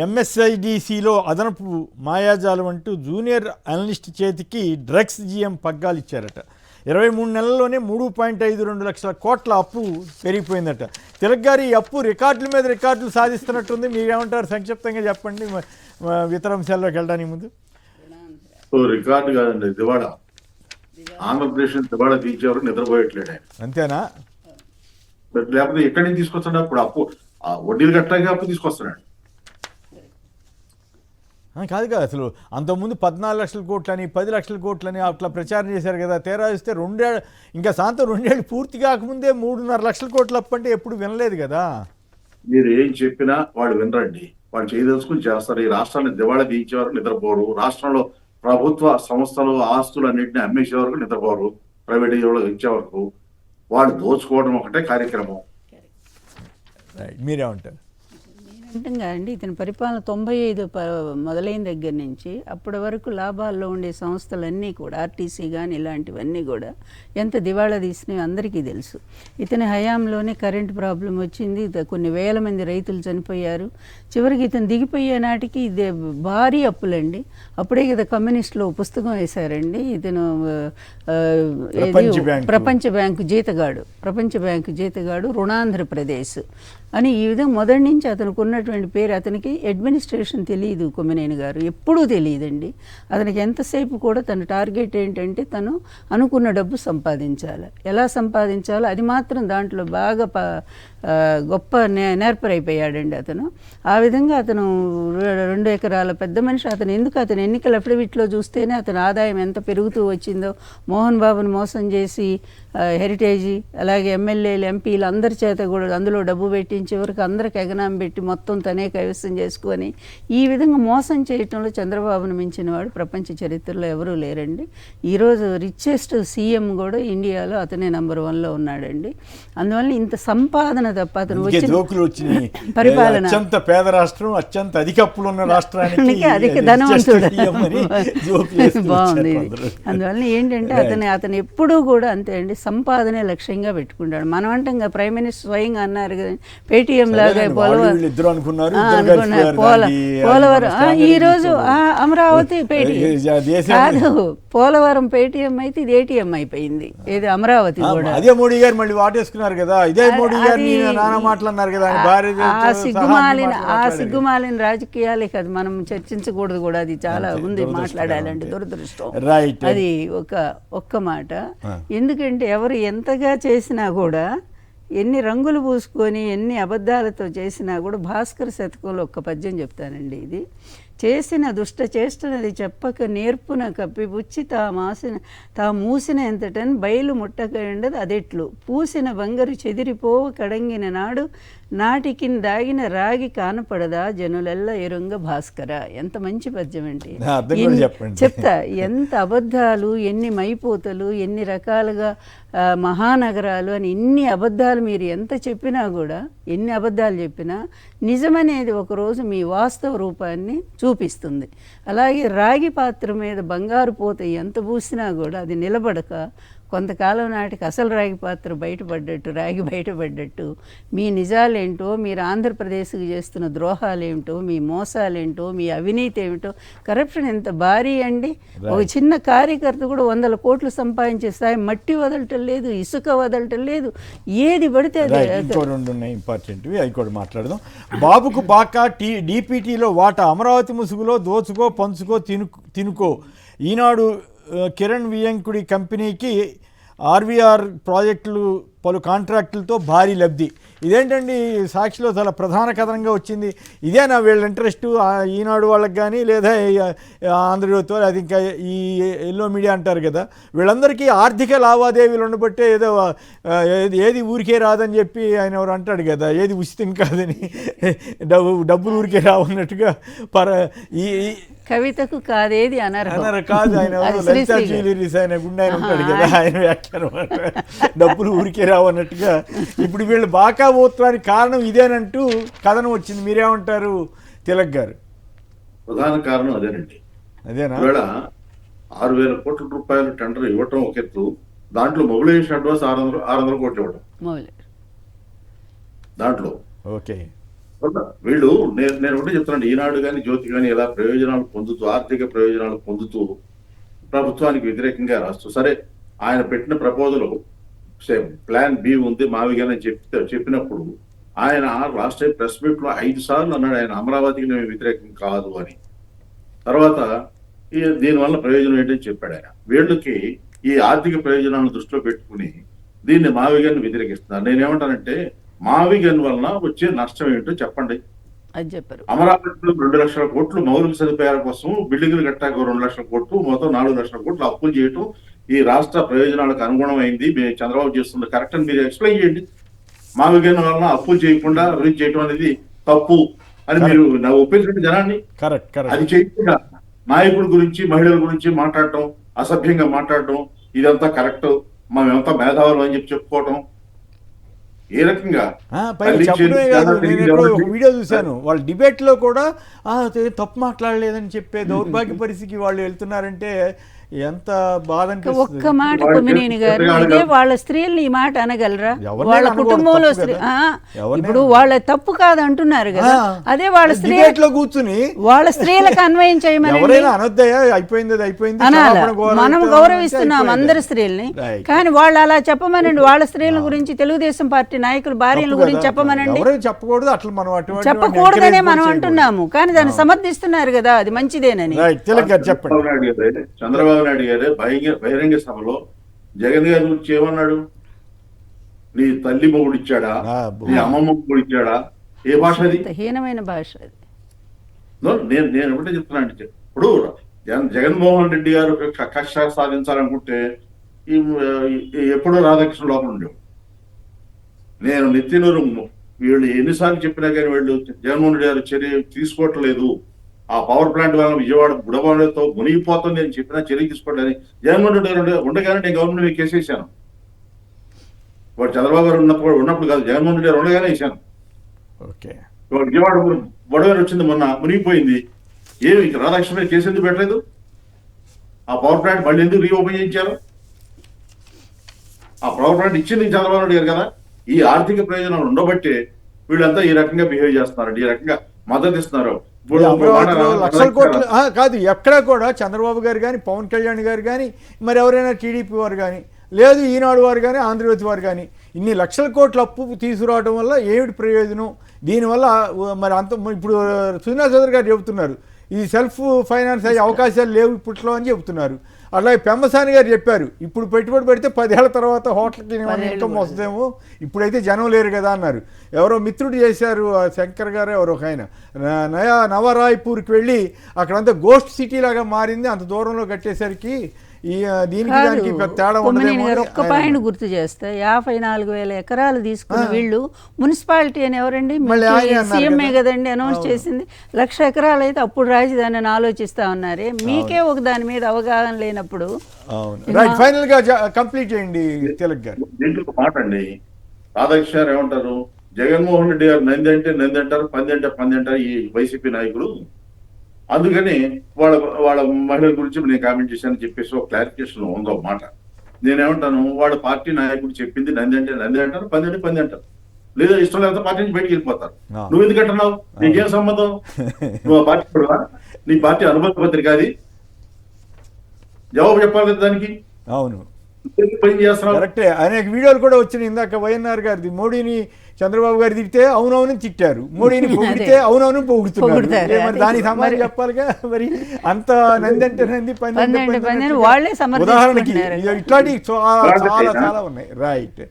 ఎంఎస్ఐడిసిలో అదనపు మాయాజాలం అంటూ జూనియర్ అనలిస్ట్ చేతికి డ్రగ్స్ జీఎం పగ్గాలు ఇచ్చారట. 23 నెలల్లోనే 3.52 లక్షల కోట్ల అప్పు పెరిగిపోయిందట. తిలక్ గారి అప్పు రికార్డుల మీద రికార్డులు సాధిస్తున్నట్టుంది. మీరేమంటారు? సంక్షిప్తంగా చెప్పండి ఇతర అంశాల్లోకి వెళ్ళడానికి ముందు. రికార్డు కాదండి, దివాడా. ఆంధ్రప్రదేశ్ దివాడా తీర్చేవారు నిద్రపోయట్లేడు ఆయన. అంతేనా? లేకపోతే ఎక్కడి నుంచి తీసుకొస్తాడు? అప్పుడు అప్పు వడ్డీలు కట్టడానికి అప్పు తీసుకొస్తున్నాడు. కాదు కదా, అసలు అంతకుముందు 14 లక్షల కోట్లని 10 లక్షల కోట్లని అట్లా ప్రచారం చేశారు కదా. తేరా ఇస్తే ఇంకా సాయంత్రం 2 ఏళ్ళు పూర్తి కాకముందే 3.5 లక్షల కోట్ల అప్పు అంటే ఎప్పుడు వినలేదు కదా. మీరు ఏం చెప్పినా వాళ్ళు వినరండి. వాళ్ళు చేయదలుచుకుని చేస్తారు. ఈ రాష్ట్రాన్ని దివాళా తీయించేవారు నిద్రపోరు. రాష్ట్రంలో ప్రభుత్వ సంస్థలు ఆస్తులు అన్నింటినీ అమ్మేసే వరకు నిద్రపోరు. ప్రైవేట్ ఇచ్చే వరకు వాళ్ళు దోచుకోవడం ఒకటే కార్యక్రమం. మీరేమంటారు? నిజంగా అండి, ఇతని పరిపాలన 95 మొదలైన దగ్గర నుంచి అప్పటి వరకు లాభాల్లో ఉండే సంస్థలన్నీ కూడా ఆర్టీసీ కానీ ఇలాంటివన్నీ కూడా ఎంత దివాళా తీసినాయో అందరికీ తెలుసు. ఇతని హయాంలోనే కరెంట్ ప్రాబ్లం వచ్చింది. కొన్ని వేల మంది రైతులు చనిపోయారు. చివరికి ఇతను దిగిపోయే నాటికి ఇది భారీ అప్పులండి. అప్పుడే కదా కమ్యూనిస్టులో పుస్తకం వేశారండి. ఇతను ప్రపంచ బ్యాంకు జీతగాడు రుణాంధ్రప్రదేశ్ అని ఈ విధంగా మొదటి నుంచి అతనికి ఉన్నటువంటి పేరు. అతనికి అడ్మినిస్ట్రేషన్ తెలియదు, కొమ్మినేని గారు ఎప్పుడూ తెలియదండి. అతనికి ఎంతసేపు కూడా తన టార్గెట్ ఏంటంటే తను అనుకున్న డబ్బు సంపాదించాలి. ఎలా సంపాదించాలో అది మాత్రం దాంట్లో బాగా గొప్ప నేర్పరైపోయాడండి అతను. ఆ విధంగా అతను 2 ఎకరాల పెద్ద మనిషి. అతను ఎన్నికల అఫిడవిట్లో చూస్తేనే అతని ఆదాయం ఎంత పెరుగుతూ వచ్చిందో. మోహన్ బాబును మోసం చేసి హెరిటేజీ అలాగే ఎమ్మెల్యేలు ఎంపీలు అందరి చేత కూడా అందులో డబ్బు పెట్టించే వరకు అందరికి ఎగనాం పెట్టి మొత్తం తనే కైవసం చేసుకొని ఈ విధంగా మోసం చేయటంలో చంద్రబాబును మించిన వాడు ప్రపంచ చరిత్రలో ఎవరూ లేరండి. ఈరోజు రిచెస్ట్ సీఎం కూడా ఇండియాలో అతనే నెంబర్ 1లో ఉన్నాడండి. అందువల్ల ఇంత సంపాదన తప్ప అతను పరిపాలన అత్యంత పేద రాష్ట్రం, అత్యంత అధిక అప్పులు ఉన్న రాష్ట్రానికి అధిక ధనవంతుడు బాగుంది. అందువల్ల ఏంటంటే అతను ఎప్పుడూ కూడా అంతే అండి, సంపాదనే లక్ష్యంగా పెట్టుకుంటాడు. మనం అంటాం ప్రైమ్ మినిస్టర్ స్వయంగా అన్నారు కదా, పేటీఎం లాగా పోలవరం ఈరోజు అమరావతి కాదు, పోలవరం పేటీఎం అయితే ఇది ఏటీఎం అయిపోయింది. ఏది అమరావతి కూడా అదే మోడీ గారు మళ్ళీ వాటేసుకున్నారు కదా. ఇదే మోడీ గారు మాట్లాడినారు కదా. ఆ సిగ్గుమాలిన రాజకీయాలే కదా మనం చర్చించకూడదు కూడా. అది చాలా ఉంది మాట్లాడాలంటే, దురదృష్టం. అది ఒక్క మాట. ఎందుకంటే ఎవరు ఎంతగా చేసినా కూడా, ఎన్ని రంగులు పూసుకొని ఎన్ని అబద్ధాలతో చేసినా కూడా, భాస్కర్ శతకంలో ఒక్క పద్యం చెప్తానండి. ఇది చేసిన దుష్ట చేష్టనది చెప్పక నేర్పున కప్పిపుచ్చి తా మూసిన ఎంతటని బయలు ముట్టకండదు అదెట్లు పూసిన బంగారు చెదిరిపోవ కడంగిన నాడు నాటికిన్ దాగిన రాగి కానపడదా జనులెల్ల ఎరుంగ భాస్కర. ఎంత మంచి పద్యం అండి. చెప్తా ఎంత అబద్ధాలు, ఎన్ని మైపోతలు, ఎన్ని రకాలుగా మహానగరాలు అని ఇన్ని అబద్ధాలు మీరు ఎంత చెప్పినా కూడా, ఎన్ని అబద్ధాలు చెప్పినా నిజమనేది ఒకరోజు మీ వాస్తవ రూపాన్ని చూపిస్తుంది. అలాగే రాగి పాత్ర మీద బంగారు పోత ఎంత పూసినా కూడా అది నిలబడక కొంతకాలం నాటికి అసలు రాగి పాత్ర రాగి బయటపడ్డట్టు మీ నిజాలేంటో, మీరు ఆంధ్రప్రదేశ్కి చేస్తున్న ద్రోహాలేంటో, మీ మోసాలేంటో, మీ అవినీతి ఏమిటో, కరప్షన్ ఎంత భారీ అండి. ఒక చిన్న కార్యకర్త కూడా 100 కోట్లు సంపాదించే స్థాయి. మట్టి వదలటం లేదు, ఇసుక వదలటం లేదు, ఏది పడితే అది. ఇంపార్టెంట్వి అవి కూడా మాట్లాడదాం. బాబుకు బాకా డిపిటీలో వాటా, అమరావతి ముసుగులో దోచుకో పంచుకో తినుకో. ఈనాడు కిరణ్ వియంకుడి కంపెనీకి ఆర్వీఆర్ ప్రాజెక్టులు పలు కాంట్రాక్టులతో భారీ లబ్ధి. ఇదేంటండి సాక్షిలో చాలా ప్రధాన కథనంగా వచ్చింది. ఇదేనా వీళ్ళ ఇంట్రెస్టు? ఈనాడు వాళ్ళకి కానీ లేదా ఆంధ్రజ్యోతితో, అది ఇంకా ఈ ఎల్లో మీడియా అంటారు కదా, వీళ్ళందరికీ ఆర్థిక లావాదేవీలు ఉండబట్టే ఏది ఊరికే రాదని చెప్పి ఆయన ఎవరు అంటాడు కదా, ఏది ఉచితం కాదని, డబ్బులు ఊరికే రావన్నట్టుగా ఈ కవితకు కాదేది అనరు కాదు. ఆయన లలితా జ్యువెలరీస్ ఆయన గుండె ఆయన ఉంటాడు కదా, ఆయన వ్యాఖ్యానం డబ్బులు ఊరికే రావన్నట్టుగా. ఇప్పుడు వీళ్ళు బాకా పోతానికి కారణం ఇదేనంటూ కథనం వచ్చింది. మీరేమంటారు తిలక్ గారు? ప్రధాన కారణం అదేనండి. అదేనా? 6,000 కోట్ల రూపాయలు టెండర్ ఇవ్వటం ఒక ఎత్తు, దాంట్లో మొబిలైజేషన్ అడ్వాన్స్ 600 కోట్లు ఇవ్వడం దాంట్లో. ఓకే. వీళ్ళు నేను ఒకటి చెప్తున్నాను, ఈనాడు కానీ జ్యోతి కానీ ఇలా ప్రయోజనాలు పొందుతూ, ఆర్థిక ప్రయోజనాలు పొందుతూ ప్రభుత్వానికి వ్యతిరేకంగా రాస్తూ, సరే ఆయన పెట్టిన ప్రపోజల్ ప్లాన్ బి ఉంది మావిగానే చెప్పినప్పుడు ఆయన రాష్ట్ర ప్రెస్ మీట్ లో 5 సార్లు అన్నాడు ఆయన అమరావతికి మేము వ్యతిరేకం కాదు అని. తర్వాత దీనివల్ల ప్రయోజనం ఏంటని చెప్పాడు ఆయన. వీళ్ళకి ఈ ఆర్థిక ప్రయోజనాలను దృష్టిలో పెట్టుకుని దీన్ని మావిగన్ వ్యతిరేకిస్తున్నారు. నేనేమంటానంటే మావిగన్ వలన వచ్చే నష్టం ఏంటో చెప్పండి. అది చెప్పారు. అమరావతిలో 2 లక్షల కోట్లు మౌలిక సదుపాయాల కోసం, బిల్డింగ్లు కట్టాక 2 లక్షల కోట్లు, మొత్తం 4 లక్షల కోట్లు అప్పులు చేయటం ఈ రాష్ట్ర ప్రయోజనాలకు అనుగుణమైంది, చంద్రబాబు చేస్తుంది కరెక్ట్ అని మీరు ఎక్స్ప్లెయిన్ చేయండి. మావిగన్ వలన అప్పులు చేయకుండా అభివృద్ధి చేయటం అనేది తప్పు అని మీరు ఒప్పించండి జనాన్ని. అది చేయకుండా నాయకుల గురించి మహిళల గురించి మాట్లాడటం, అసభ్యంగా మాట్లాడటం, ఇదంతా కరెక్ట్, మేమంతా మేధావులు అని చెప్పుకోవటం, ఏ రకంగా చెప్పడమే కాదు. నేను ఒక వీడియో చూశాను, వాళ్ళ డిబేట్ లో కూడా తప్పు మాట్లాడలేదని చెప్పే దౌర్భాగ్య పరిస్థితికి వాళ్ళు వెళ్తున్నారంటే ఎంత బాధ అనిపిస్తుంది. ఒక్క మాట కొమ్మినేని గారు, ఇదే వాళ్ళ స్త్రీల్ని ఈ మాట అనగలరా? వాళ్ళ కుటుంబంలో ఇప్పుడు వాళ్ళ తప్పు కాదు అంటున్నారు కదా, అదే వాళ్ళ స్త్రీలో కూర్చుని వాళ్ళ స్త్రీలకు అన్వయం చేయమని మనం గౌరవిస్తున్నాం అందరి స్త్రీల్ని, కానీ వాళ్ళు అలా చెప్పమనండి. వాళ్ళ స్త్రీల గురించి తెలుగుదేశం పార్టీ నాయకులు భార్యల గురించి చెప్పమనండి. చెప్పకూడదు, అట్లా మనం చెప్పకూడదనే మనం అంటున్నాము, కానీ దాన్ని సమర్థిస్తున్నారు కదా, అది మంచిదేనని. చంద్రబాబు నాయుడు గారే బహిరంగ సభలో జగన్ గారి గురించి ఏమన్నాడు? నీ తల్లి మొగుడు ఇచ్చాడా, నీ అమ్మమ్మ మొగుడు ఇచ్చాడా? ఏ భాష అది? హీనమైన భాష. నేను ఒకటే చెప్తున్నా అంటే, ఇప్పుడు జగన్మోహన్ రెడ్డి గారు కక్ష సాధించాలనుకుంటే ఎప్పుడో రాధాకృష్ణ లోపల ఉండేవాడు. నేను నెత్తినూరు వీళ్ళు ఎన్నిసార్లు చెప్పినా కానీ వీళ్ళు జగన్మోహన్ రెడ్డి గారు చర్య తీసుకోవట్లేదు, ఆ పవర్ ప్లాంట్ వల్ల విజయవాడ బుడబాడుతో మునిగిపోతుంది అని చెప్పినా చర్య తీసుకోవట్లేదు. జగన్మోహన్ రెడ్డి గారు ఉండగానే నేను గవర్నమెంట్ మీద కేసేసాను. వాడు చంద్రబాబు గారు ఉన్నప్పుడు కాదు, జగన్మోహన్ రెడ్డి గారు ఉండగానే వేసాను. విజయవాడ బుడగారు వచ్చింది మొన్న, మునిగిపోయింది. ఏమి రాధాకృష్ణ మీద కేసు ఎందుకు పెట్టలేదు? ఆ పవర్ ప్లాంట్ మళ్ళీ ఎందుకు రీఓపెన్ చేయించారు? ఆ పవర్ ప్లాంట్ ఇచ్చింది చంద్రబాబు నాయుడు గారు కదా. ఈ ఆర్థిక ప్రయోజనాలు ఉండబట్టే వీళ్ళంతా ఈ రకంగా బిహేవ్ చేస్తున్నారు, ఈ రకంగా మద్దతు ఇస్తున్నారు. లక్షల కోట్లు కాదు, ఎక్కడా కూడా చంద్రబాబు గారు కానీ, పవన్ కళ్యాణ్ గారు కానీ, మరి ఎవరైనా టీడీపీ వారు కానీ, లేదు ఈనాడు వారు కానీ, ఆంధ్రజ్యోతి వారు కానీ, ఇన్ని లక్షల కోట్ల అప్పు తీసుకురావడం వల్ల ఏమిటి ప్రయోజనం? దీనివల్ల మరి అంత ఇప్పుడు సుజనా చౌదరి గారు చెబుతున్నారు, ఇది సెల్ఫ్ ఫైనాన్స్ అయ్యే అవకాశాలు లేవు ఇప్పట్లో అని చెబుతున్నారు. అలాగే పెమ్మసాని గారు చెప్పారు, ఇప్పుడు పెట్టుబడి పెడితే 10 ఏళ్ల తర్వాత హోటల్కి ఇన్కమ్ వస్తుందేమో, ఇప్పుడైతే జనం లేరు కదా అన్నారు. ఎవరో మిత్రుడు చేశారు, శంకర్ గారు ఎవరో ఒక ఆయన, నవరాయ్పూర్కి వెళ్ళి అక్కడంతా గోస్ట్ సిటీ లాగా మారింది, అంత దూరంలో కట్టేసరికి దీనికి తేడా ఉండదు. ఒక్క పాయింట్ గుర్తు చేస్తే 54,000 ఎకరాలు తీసుకున్న వీళ్ళు మున్సిపాలిటీ అని ఎవరండి, సీఎంఏ కదండి అనౌన్స్ చేసింది. 1,00,000 ఎకరాలు అయితే అప్పుడు రాజధానిని ఆలోచిస్తా ఉన్నారే, మీకే ఒక దాని మీద అవగాహన లేనప్పుడు. ఫైనల్ గా కంప్లీట్ చేయండి తిలక్ గారు. దీంట్లో మాట అండి, రాధాకృష్ణ గారు ఏమంటారు, జగన్మోహన్ రెడ్డి గారు నంది అంటే నంది అంటారు, పంది అంటే పంది అంటారు ఈ వైసీపీ నాయకులు. అందుకని వాళ్ళ మహిళల గురించి నేను కామెంట్ చేశానని చెప్పేసి ఒక క్లారిఫికేషన్ ఉందో మాట. నేనేమంటాను, వాళ్ళ పార్టీ నాయకుడు చెప్పింది నంది అంటే నంది అంటారు, పంది అంటే పంది అంటారు, లేదా ఇష్టం లేకపోతే పార్టీ నుంచి బయటికి వెళ్ళిపోతారు. నువ్వు ఎందుకు అంటున్నావు? నీకేం సంబంధం? నువ్వు ఆ పార్టీ కూడా నీ పార్టీ అనుభవ పత్రిక, అది జవాబు చెప్పాలి కదా దానికి. అవును, కరెక్టే. అనేక వీడియోలు కూడా వచ్చినాయి. ఇందాక వైఎన్ఆర్ గారిది, మోడీని చంద్రబాబు గారు తిడితే అవునవును తిట్టారు, మోడీని పొగిడితే అవునవును పొగుడుతున్నారు. మరి దానికి సమాధానం చెప్పాలిగా. మరి అంత నంది అంటే నంది, ఉదాహరణకి ఇట్లాంటివి చాలా చాలా ఉన్నాయి. రైట్.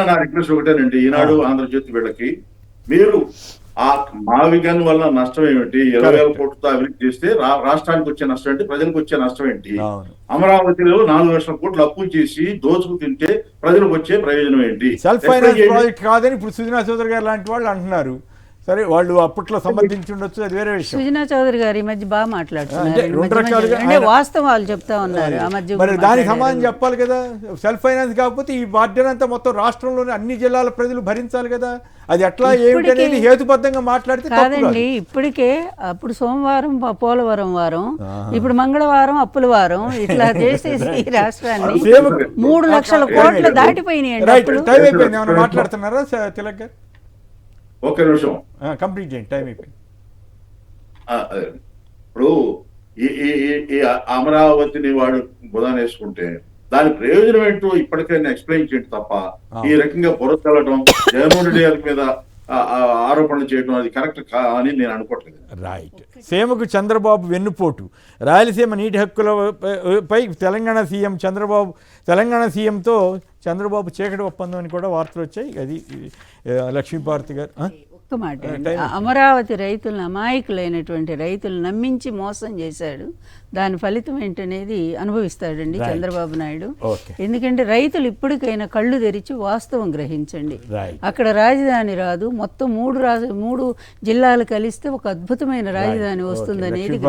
నా రిక్వెస్ట్ ఒకటేనండి, ఈనాడు ఆంధ్రజ్యోతి వీళ్ళకి, మీరు ఆ మావిగన్ వల్ల నష్టం ఏమిటి? 20,000 కోట్లతో అభివృద్ధి చేస్తే రాష్ట్రానికి వచ్చే నష్టం ఏంటి? ప్రజలకు వచ్చే నష్టం ఏంటి? అమరావతిలో 4 లక్షల కోట్లు అప్పు చేసి దోచుకు తింటే ప్రజలకు వచ్చే ప్రయోజనం ఏంటి? సెల్ఫ్ ఫైనాన్స్ ప్రాజెక్ట్ కాదని ఇప్పుడు సుజనా చౌదరి గారు లాంటి వాళ్ళు అంటున్నారు. సరే, వాళ్ళు అప్పట్లో సంబంధించి ఉండొచ్చు, అది వేరే విషయం. సుజనా చౌదరి గారు ఈ మధ్య బాగా మాట్లాడుతున్నారు, వాస్తవాలు చెప్తా ఉన్నారు. మరి దానికి సమాధానం చెప్పాలి కదా. సెల్ఫ్ ఫైనాన్స్ కాకపోతే ఈ బాధ్యత అంతా మొత్తం రాష్ట్రంలోని అన్ని జిల్లాల ప్రజలు భరించాలి కదా. అది ఎట్లా ఏమిటనేది హేతుబద్ధంగా మాట్లాడితే కాదండి. ఇప్పటికే అప్పుడు సోమవారం పోలవరం వారం, ఇప్పుడు మంగళవారం అప్పుల వారం, ఇట్లా చేసేసి ఈ రాష్ట్రాన్ని 3 లక్షల కోట్లు దాటిపోయినాయండి. మాట్లాడుతున్నారా తిలక్ గారు? ఒక్క నిమిషం. కంప్లీట్ చేయండి, టైం అయిపోయింది. అదే. ఇప్పుడు ఈ అమరావతిని వాడు బుధాన వేసుకుంటే దాని ప్రయోజనం ఏంటో ఇప్పటికైనా ఎక్స్ప్లెయిన్ చేయండి తప్ప ఈ రకంగా బురదలడం జగన్మోహన్ రెడ్డి గారి మీద ఆరోపణలు చేయడం అది కరెక్ట్ అని నేను అనుకోవట్లేదు. రైట్. సీమకు చంద్రబాబు వెన్నుపోటు. రాయలసీమ నీటి హక్కులపై తెలంగాణ సీఎంతో చంద్రబాబు చీకటి ఒప్పందం అని కూడా వార్తలు వచ్చాయి. అది లక్ష్మీభారతి గారు. ఒక్క మాట, అమరావతి రైతులను, అమాయకులైనటువంటి రైతులు నమ్మించి మోసం చేశాడు. దాని ఫలితం ఏంటనేది అనుభవిస్తాడండి చంద్రబాబు నాయుడు. ఎందుకంటే రైతులు ఇప్పటికైనా కళ్ళు తెరిచి వాస్తవం గ్రహించండి. అక్కడ రాజధాని రాదు, మొత్తం 3 జిల్లాలు కలిస్తే ఒక అద్భుతమైన రాజధాని వస్తుందనేది.